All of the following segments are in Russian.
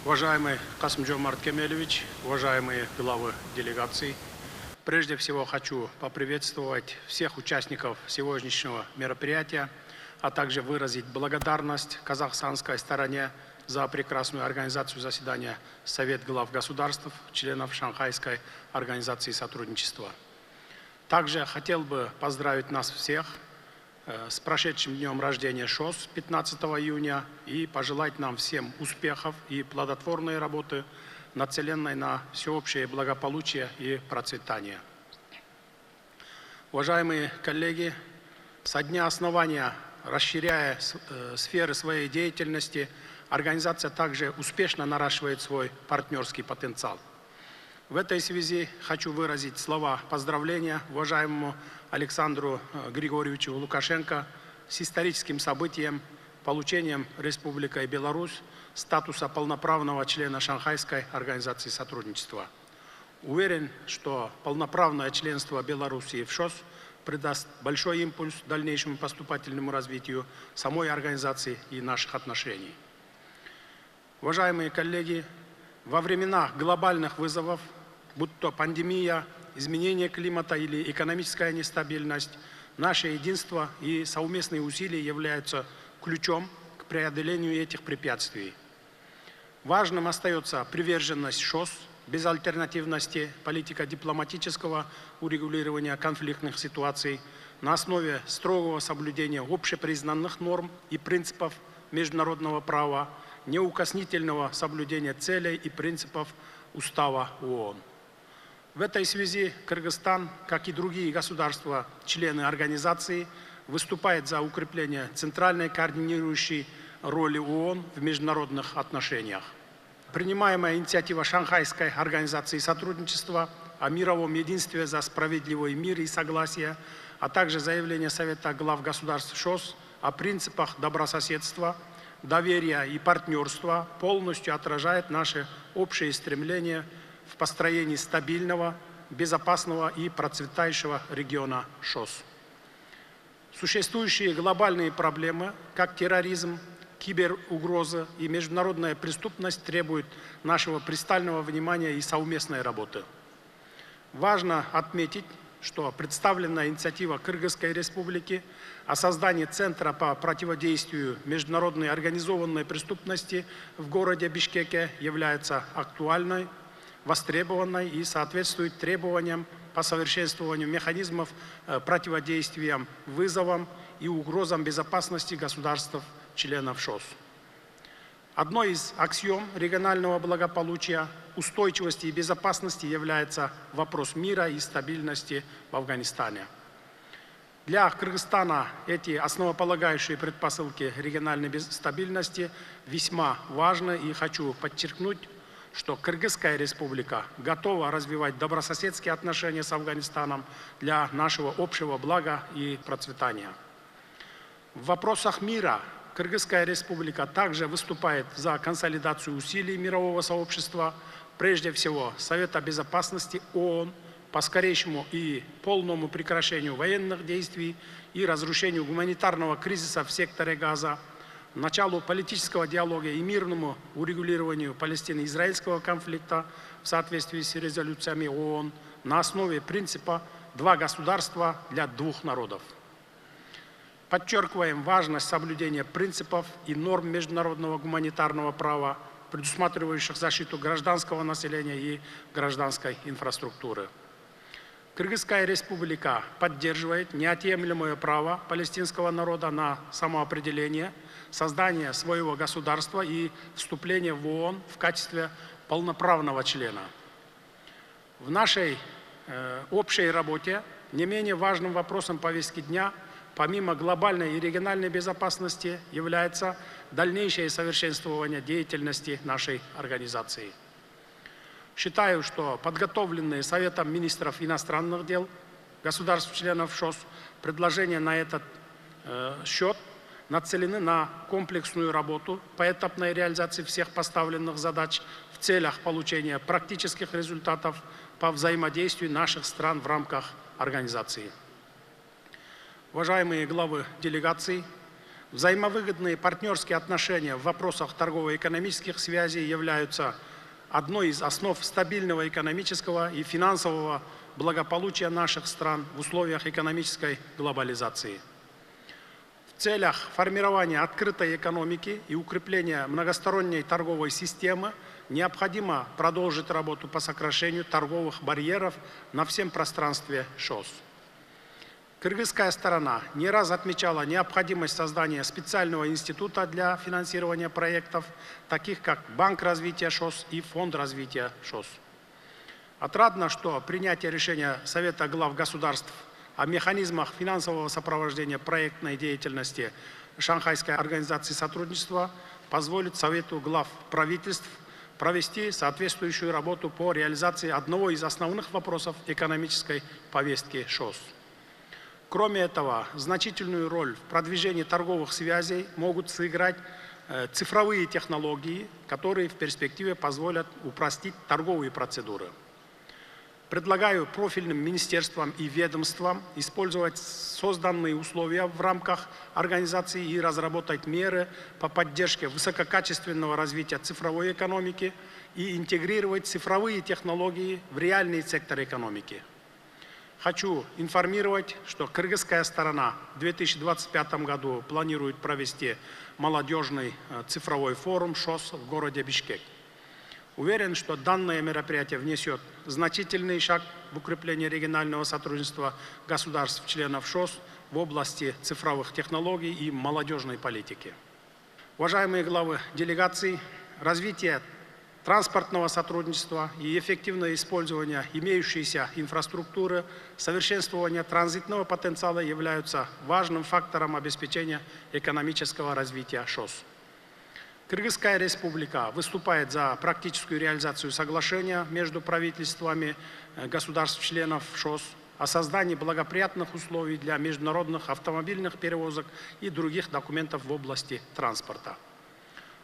Уважаемый Касым-Жомарт Кемелевич, уважаемые главы делегаций, прежде всего хочу поприветствовать всех участников сегодняшнего мероприятия, а также выразить благодарность казахстанской стороне за прекрасную организацию заседания Совет глав государств, членов Шанхайской организации сотрудничества. Также хотел бы поздравить нас всех с прошедшим днем рождения ШОС 15 июня и пожелать нам всем успехов и плодотворной работы, нацеленной на всеобщее благополучие и процветание. Уважаемые коллеги, со дня основания, расширяя сферы своей деятельности, организация также успешно наращивает свой партнерский потенциал. В этой связи хочу выразить слова поздравления уважаемому Александру Григорьевичу Лукашенко с историческим событием, получением Республикой Беларусь статуса полноправного члена Шанхайской организации сотрудничества. Уверен, что полноправное членство Белоруссии в ШОС придаст большой импульс дальнейшему поступательному развитию самой организации и наших отношений. Уважаемые коллеги, во времена глобальных вызовов, будь то пандемия, изменение климата или экономическая нестабильность, наше единство и совместные усилия являются ключом к преодолению этих препятствий. Важным остается приверженность ШОС, безальтернативности, политика дипломатического урегулирования конфликтных ситуаций на основе строгого соблюдения общепризнанных норм и принципов международного права, неукоснительного соблюдения целей и принципов Устава ООН. В этой связи Кыргызстан, как и другие государства, члены организации, выступает за укрепление центральной координирующей роли ООН в международных отношениях. Принимаемая инициатива Шанхайской организации сотрудничества о мировом единстве за справедливый мир и согласие, а также заявление Совета глав государств ШОС о принципах добрососедства, доверия и партнерства полностью отражает наши общие стремления в построении стабильного, безопасного и процветающего региона ШОС. Существующие глобальные проблемы, как терроризм, киберугрозы и международная преступность, требуют нашего пристального внимания и совместной работы. Важно отметить, что представленная инициатива Кыргызской Республики о создании Центра по противодействию международной организованной преступности в городе Бишкеке является актуальной, востребованной и соответствует требованиям по совершенствованию механизмов противодействия вызовам и угрозам безопасности государств-членов ШОС. Одной из аксиом регионального благополучия, устойчивости и безопасности является вопрос мира и стабильности в Афганистане. Для Кыргызстана эти основополагающие предпосылки региональной стабильности весьма важны, и хочу подчеркнуть, что Кыргызская республика готова развивать добрососедские отношения с Афганистаном для нашего общего блага и процветания. В вопросах мира Кыргызская республика также выступает за консолидацию усилий мирового сообщества, прежде всего Совета безопасности ООН, по скорейшему и полному прекращению военных действий и разрушению гуманитарного кризиса в секторе Газа, началу политического диалога и мирному урегулированию палестино-израильского конфликта в соответствии с резолюциями ООН на основе принципа «два государства для двух народов». Подчеркиваем важность соблюдения принципов и норм международного гуманитарного права, предусматривающих защиту гражданского населения и гражданской инфраструктуры. Кыргызская республика поддерживает неотъемлемое право палестинского народа на самоопределение, создание своего государства и вступление в ООН в качестве полноправного члена. В нашей общей работе не менее важным вопросом повестки дня, помимо глобальной и региональной безопасности, является дальнейшее совершенствование деятельности нашей организации. Считаю, что подготовленные Советом министров иностранных дел государств-членов ШОС предложения на этот счет нацелены на комплексную работу по этапной реализации всех поставленных задач в целях получения практических результатов по взаимодействию наших стран в рамках организации. Уважаемые главы делегаций, Взаимовыгодные партнерские отношения в вопросах торгово-экономических связей являются одной из основ стабильного экономического и финансового благополучия наших стран в условиях экономической глобализации. В целях формирования открытой экономики и укрепления многосторонней торговой системы необходимо продолжить работу по сокращению торговых барьеров на всем пространстве ШОС. Кыргызская сторона не раз отмечала необходимость создания специального института для финансирования проектов, таких как Банк развития ШОС и Фонд развития ШОС. Отрадно, что принятие решения Совета глав государств о механизмах финансового сопровождения проектной деятельности Шанхайской организации сотрудничества позволит Совету глав правительств провести соответствующую работу по реализации одного из основных вопросов экономической повестки ШОС. Кроме этого, значительную роль в продвижении торговых связей могут сыграть цифровые технологии, которые в перспективе позволят упростить торговые процедуры. Предлагаю профильным министерствам и ведомствам использовать созданные условия в рамках организации и разработать меры по поддержке высококачественного развития цифровой экономики и интегрировать цифровые технологии в реальный сектор экономики. Хочу информировать, что кыргызская сторона в 2025 году планирует провести молодежный цифровой форум ШОС в городе Бишкек. Уверен, что данное мероприятие внесет значительный шаг в укрепление регионального сотрудничества государств-членов ШОС в области цифровых технологий и молодежной политики. Уважаемые главы делегаций, развитие транспортного сотрудничества и эффективное использование имеющейся инфраструктуры, совершенствование транзитного потенциала являются важным фактором обеспечения экономического развития ШОС. Кыргызская республика выступает за практическую реализацию соглашения между правительствами государств-членов ШОС о создании благоприятных условий для международных автомобильных перевозок и других документов в области транспорта.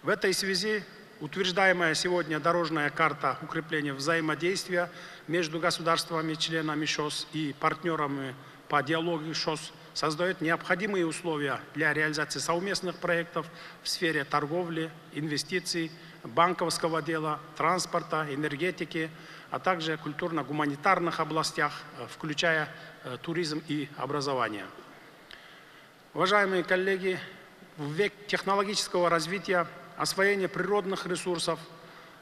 В этой связи утверждаемая сегодня дорожная карта укрепления взаимодействия между государствами-членами ШОС и партнерами по диалогу ШОС создает необходимые условия для реализации совместных проектов в сфере торговли, инвестиций, банковского дела, транспорта, энергетики, а также культурно-гуманитарных областях, включая туризм и образование. Уважаемые коллеги, в век технологического развития, освоения природных ресурсов,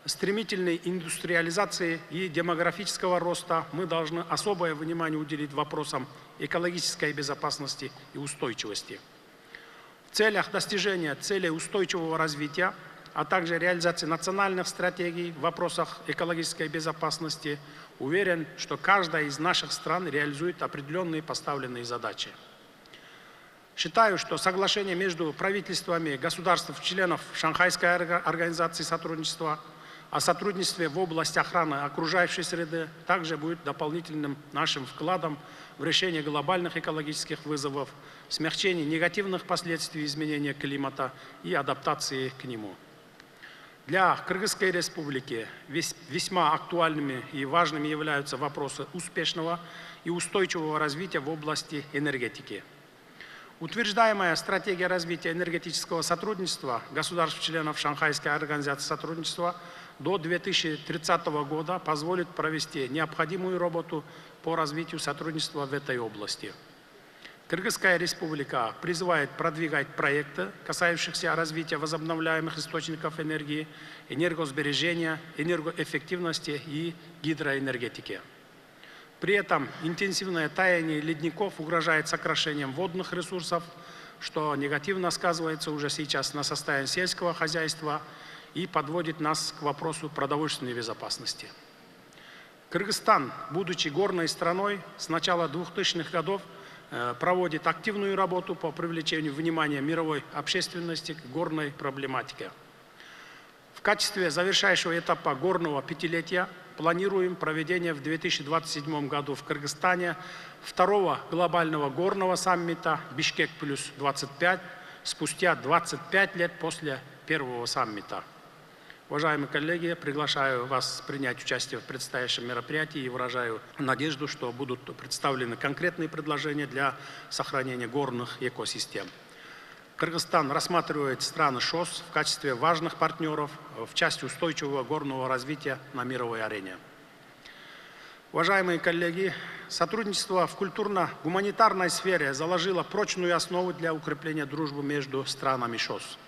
стремительной индустриализации и демографического роста мы должны особое внимание уделить вопросам экологической безопасности и устойчивости. В целях достижения целей устойчивого развития, а также реализации национальных стратегий в вопросах экологической безопасности, уверен, что каждая из наших стран реализует определенные поставленные задачи. Считаю, что соглашение между правительствами государств-членов Шанхайской организации сотрудничества о сотрудничестве в области охраны окружающей среды также будет дополнительным нашим вкладом в решение глобальных экологических вызовов, смягчение негативных последствий изменения климата и адаптации к нему. Для Кыргызской республики весьма актуальными и важными являются вопросы успешного и устойчивого развития в области энергетики. Утверждаемая стратегия развития энергетического сотрудничества государств-членов Шанхайской организации сотрудничества до 2030 года позволит провести необходимую работу по развитию сотрудничества в этой области. Кыргызская республика призывает продвигать проекты, касающиеся развития возобновляемых источников энергии, энергосбережения, энергоэффективности и гидроэнергетики. При этом интенсивное таяние ледников угрожает сокращением водных ресурсов, что негативно сказывается уже сейчас на состоянии сельского хозяйства и подводит нас к вопросу продовольственной безопасности. Кыргызстан, будучи горной страной, с начала 2000-х годов проводит активную работу по привлечению внимания мировой общественности к горной проблематике. В качестве завершающего этапа горного пятилетия планируем проведение в 2027 году в Кыргызстане второго глобального горного саммита «Бишкек плюс 25» спустя 25 лет после первого саммита. Уважаемые коллеги, приглашаю вас принять участие в предстоящем мероприятии и выражаю надежду, что будут представлены конкретные предложения для сохранения горных экосистем. Кыргызстан рассматривает страны ШОС в качестве важных партнеров в части устойчивого горного развития на мировой арене. Уважаемые коллеги, сотрудничество в культурно-гуманитарной сфере заложило прочную основу для укрепления дружбы между странами ШОС.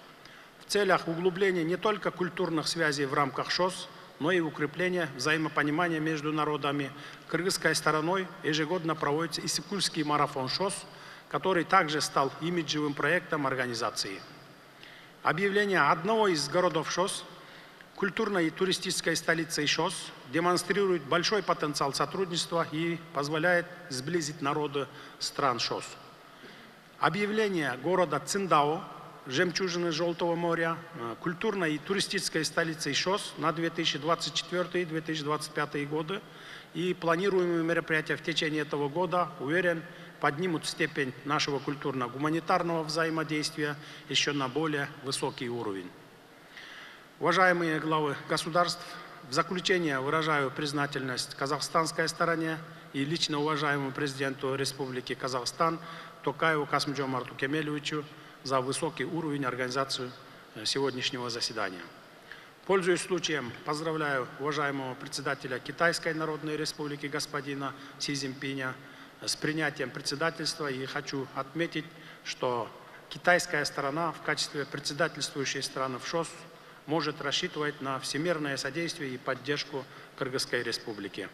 В целях углубления не только культурных связей в рамках ШОС, но и укрепления взаимопонимания между народами, кыргызской стороной ежегодно проводится Иссыкульский марафон ШОС, который также стал имиджевым проектом организации. Объявление одного из городов ШОС культурной и туристической столицей ШОС демонстрирует большой потенциал сотрудничества и позволяет сблизить народы стран ШОС. Объявление города Циндао, жемчужины Желтого моря, культурной и туристической столицей ШОС на 2024-2025 годы и планируемые мероприятия в течение этого года, уверен, поднимут степень нашего культурно-гуманитарного взаимодействия еще на более высокий уровень. Уважаемые главы государств, в заключение выражаю признательность казахстанской стороне и лично уважаемому президенту Республики Казахстан Токаеву Касым-Жомарту Кемелевичу за высокий уровень организации сегодняшнего заседания. Пользуясь случаем, поздравляю уважаемого председателя Китайской Народной Республики господина Си Цзиньпиня с принятием председательства, и хочу отметить, что китайская сторона в качестве председательствующей страны в ШОС может рассчитывать на всемирное содействие и поддержку Кыргызской Республики.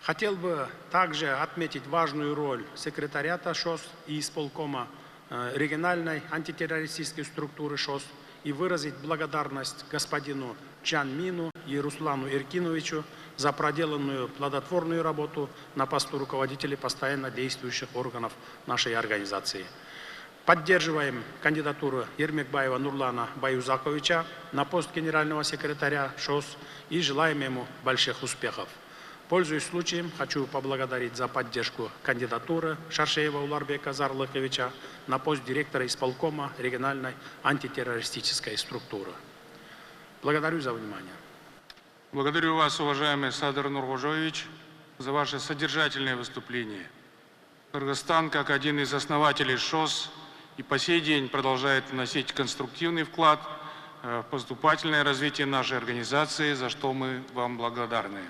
Хотел бы также отметить важную роль секретариата ШОС и исполкома региональной антитеррористической структуры ШОС и выразить благодарность господину Чан Мину и Руслану Иркиновичу за проделанную плодотворную работу на посту руководителей постоянно действующих органов нашей организации. Поддерживаем кандидатуру Ермекбаева Нурлана Баюзаковича на пост генерального секретаря ШОС и желаем ему больших успехов. Пользуясь случаем, хочу поблагодарить за поддержку кандидатуры Шаршеева Уларбека Зарлыковича на пост директора исполкома региональной антитеррористической структуры. Благодарю за внимание. Благодарю вас, уважаемый Садыр Нургожоевич, за ваше содержательное выступление. Кыргызстан, как один из основателей ШОС, и по сей день продолжает вносить конструктивный вклад в поступательное развитие нашей организации, за что мы вам благодарны.